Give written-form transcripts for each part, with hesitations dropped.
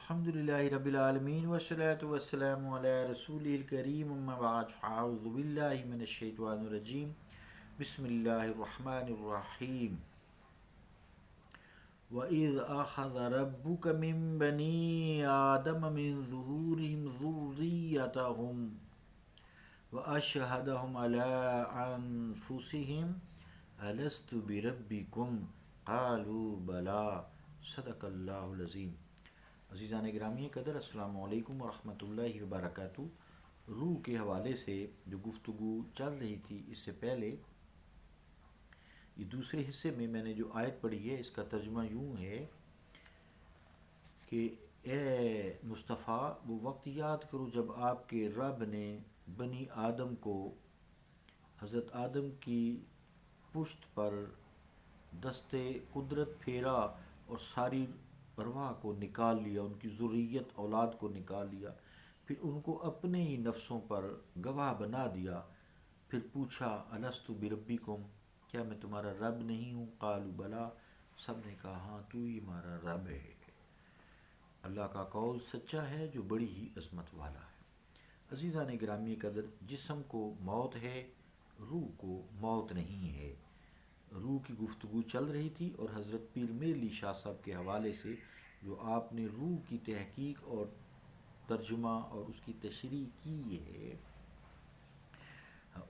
अल्हम्दुलिल्लाहि रब्बिल आलमीन वस्सलातु वस्सलामु अला रसूलिल करीम अम्मा बाद फ़अऊज़ु बिल्लाहि मिनश शैतानिर रजीम बिस्मिल्लाहिर रहमानिर रहीम वइज़ अख़ज़ रब्बुक मिन बनी आदम मिन ज़ुहूरिहिम ज़ुर्रिय्यतहुम व अशहदहुम अला अनफुसिहिम अलस्तु बिरब्बिकुम क़ालू बला सदक़ल्लाहुल अज़ीम। अज़ीज़ान गिरामी कदर, अस्सलामु अलैकुम वरहमतुल्लाहि वबरकातुहू। रूह के हवाले से जो गुफ्तगू चल रही थी, इससे पहले ये दूसरे हिस्से में मैंने जो आयत पढ़ी है, इसका तर्जुमा यूँ है कि ए मुस्तफ़ा, वो वक्त याद करो जब आपके रब ने बनी आदम को हज़रत आदम की पुश्त पर दस्ते कुदरत फेरा और सारी अरवाह को निकाल लिया, उनकी ज़ुर्रियत औलाद को निकाल लिया, फिर उनको अपने ही नफ्सों पर गवाह बना दिया। फिर पूछा अलस्तु बिरब्बिकुम, क्या मैं तुम्हारा रब नहीं हूँ? क़ालू बला, सब ने कहा हाँ तू ही हमारा रब है। अल्लाह का कौल सच्चा है जो बड़ी ही अज़मत वाला है। अज़ीज़ान गिरामी कदर, जिस्म को मौत है, रूह को मौत नहीं है। रूह की गुफ्तगू चल रही थी और हज़रत पीर मेली शाह साहब के हवाले से जो आपने रूह की तहकीक और तर्जुमा और उसकी तशरीह की है,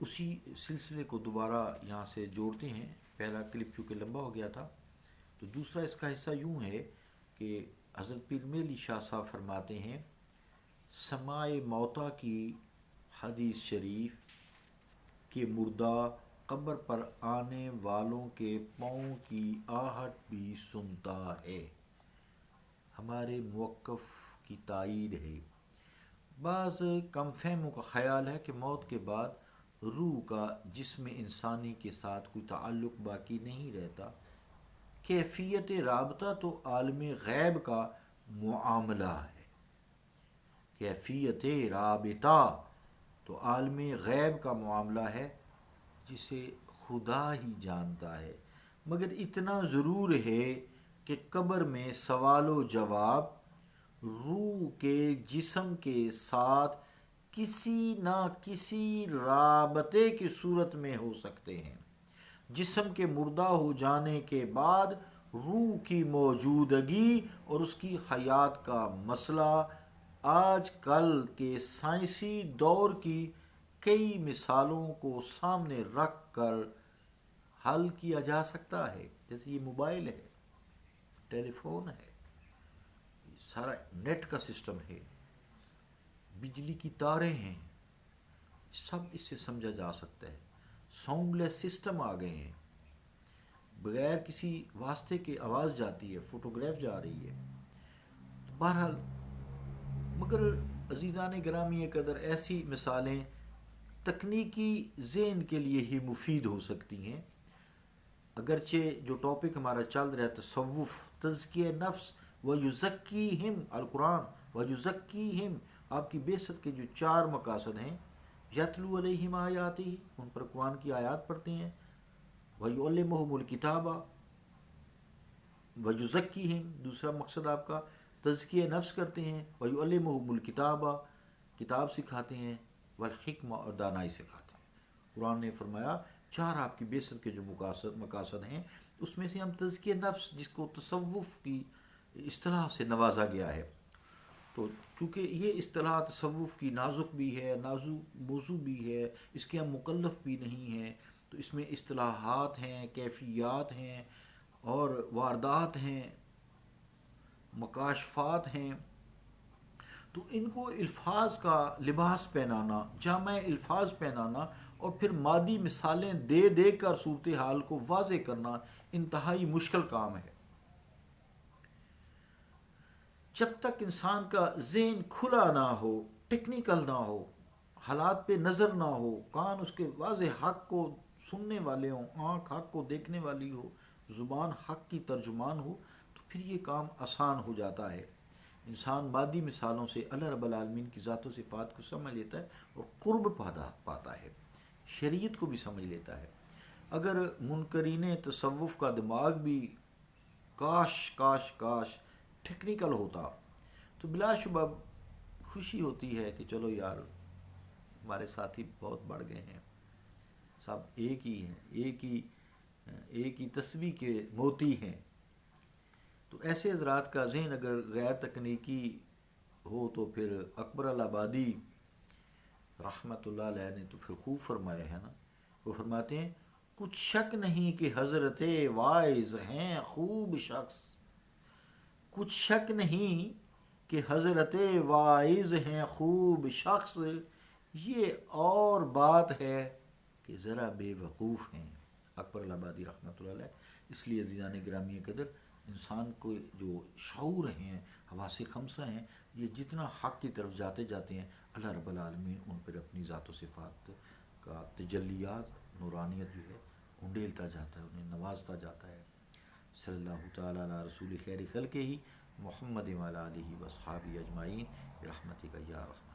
उसी सिलसिले को दोबारा यहाँ से जोड़ते हैं। पहला क्लिप चूँकि लंबा हो गया था, तो दूसरा इसका हिस्सा यूँ है कि हज़रत पीर मेली शाह साहब फरमाते हैं, समाए मौता की हदीस शरीफ के मुर्दा कब्र पर आने वालों के पाँव की आहट भी सुनता है। हमारे मुवक्क़फ़ की तायीद है। बाज़ कम फहमों का ख़याल है कि मौत के बाद रूह का जिस्म इंसानी के साथ कोई ताल्लुक़ बाकी नहीं रहता। कैफ़ियत राबता तो आलम ग़ैब का मुआमला है। कैफ़ियत राबता तो आलम ग़ैब का मामला है जिसे खुदा ही जानता है। मगर इतना ज़रूर है कि कब्र में सवालो जवाब रूह के जिस्म के साथ किसी ना किसी राबते की सूरत में हो सकते हैं। जिस्म के मुर्दा हो जाने के बाद रूह की मौजूदगी और उसकी हयात का मसला आज कल के साइंसी दौर की कई मिसालों को सामने रख कर हल किया जा सकता है। जैसे ये मोबाइल है, टेलीफोन है, सारा नेट का सिस्टम है, बिजली की तारें हैं, सब इससे समझा जा सकता है। साउंडलेस सिस्टम आ गए हैं, बगैर किसी वास्ते के आवाज़ जाती है, फ़ोटोग्राफ जा रही है। तो बहरहाल, मगर अज़ीज़ान गिरामी कदर, ऐसी मिसालें तकनीकी ज़हन के लिए ही मुफीद हो सकती हैं। अगरचे जो टॉपिक हमारा चल रहा है तसव्वुफ़, तज़किया नफ्स व युज़क्कीहिम, अल कुरान व युज़क्कीहिम, आपकी बेइज्जत के जो चार मकासद हैं, यतलू अलैहिम आयातिही, उन पर कुरान की आयत पढ़ते हैं, व युअल्लिमुहुमुल किताबा व युज़क्कीहिम, दूसरा मकसद आपका तज़किया नफ्स करते हैं, व युअल्लिमुहुमुल किताबा, किताब सिखाते हैं, वल हिक्मा, और दानाई सिखाते हैं। कुरान ने फरमाया चार आपकी बेइज्जत के जो मकासद हैं, उसमें से हम तज़किया नफ्स, जिसको तसव्वुफ़ की इस्तिलाह से नवाजा गया है, तो चूँकि ये इस्तिलाह तसव्वुफ़ की नाजुक भी है, मौजू भी है, इसके हम मुकल्लफ़ भी नहीं हैं, तो इसमें इस्तिलाहात हैं, कैफ़ियत हैं और वारदात हैं, मकाशफ़ात हैं। तो इनको अल्फाज का लिबास पहनाना, जामा अल्फाज पहनाना और फिर मादी मिसालें दे दे कर सूरत हाल को वाज़े करना इंतहाई मुश्किल काम है। जब तक इंसान का ज़हन खुला ना हो, टेक्निकल ना हो, हालात पे नज़र ना हो, कान उसके वाज़े हक़ को सुनने वाले हों, आँख हक़ को देखने वाली हो, ज़ुबान हक़ की तर्जुमान हो, तो फिर ये काम आसान हो जाता है। इंसान मादी मिसालों से अल्लाह रब्बुल आलमीन की ज़ात व सिफ़ात को समझ लेता है और क़ुर्ब पाता है, शरीयत को भी समझ लेता है। अगर मुनकरीन तसव्वुफ़ का दिमाग भी काश काश काश टेक्निकल होता, تو بلا شبہ خوشی ہوتی ہے کہ چلو یار ہمارے ساتھی بہت بڑھ گئے ہیں، سب ایک ہی ہیں، ایک ہی تسبیح کے موتی ہیں۔ تو ایسے حضرات کا ذہن اگر غیر تکنیکی ہو تو پھر اکبر الآبادی رحمۃ اللہ علیہ نے تو پھر خوب فرمایا ہے نا، وہ فرماتے ہیں کچھ شک نہیں کہ حضرت واعظ ہیں خوب شخص، کچھ شک نہیں کہ حضرت واعظ ہیں خوب شخص، یہ اور بات ہے کہ ذرا بے وقوف ہیں۔ اکبر الآبادی رحمۃ اللہ علیہ۔ اس لیے عزیزان گرامی قدر، انسان کو جو شعور ہیں، حواس خمسہ ہیں، یہ جتنا حق کی طرف جاتے ہیں اللہ رب العالمین ان پر اپنی ذات و صفات کا تجلیات نورانیت جو ہے انڈیلتا جاتا ہے، انہیں نوازتا جاتا ہے۔ صلی اللہ تعالیٰ علی رسول خیر خلقہ محمد وعلی آلہ وصحابہ اجمعین برحمتک یا رحمن۔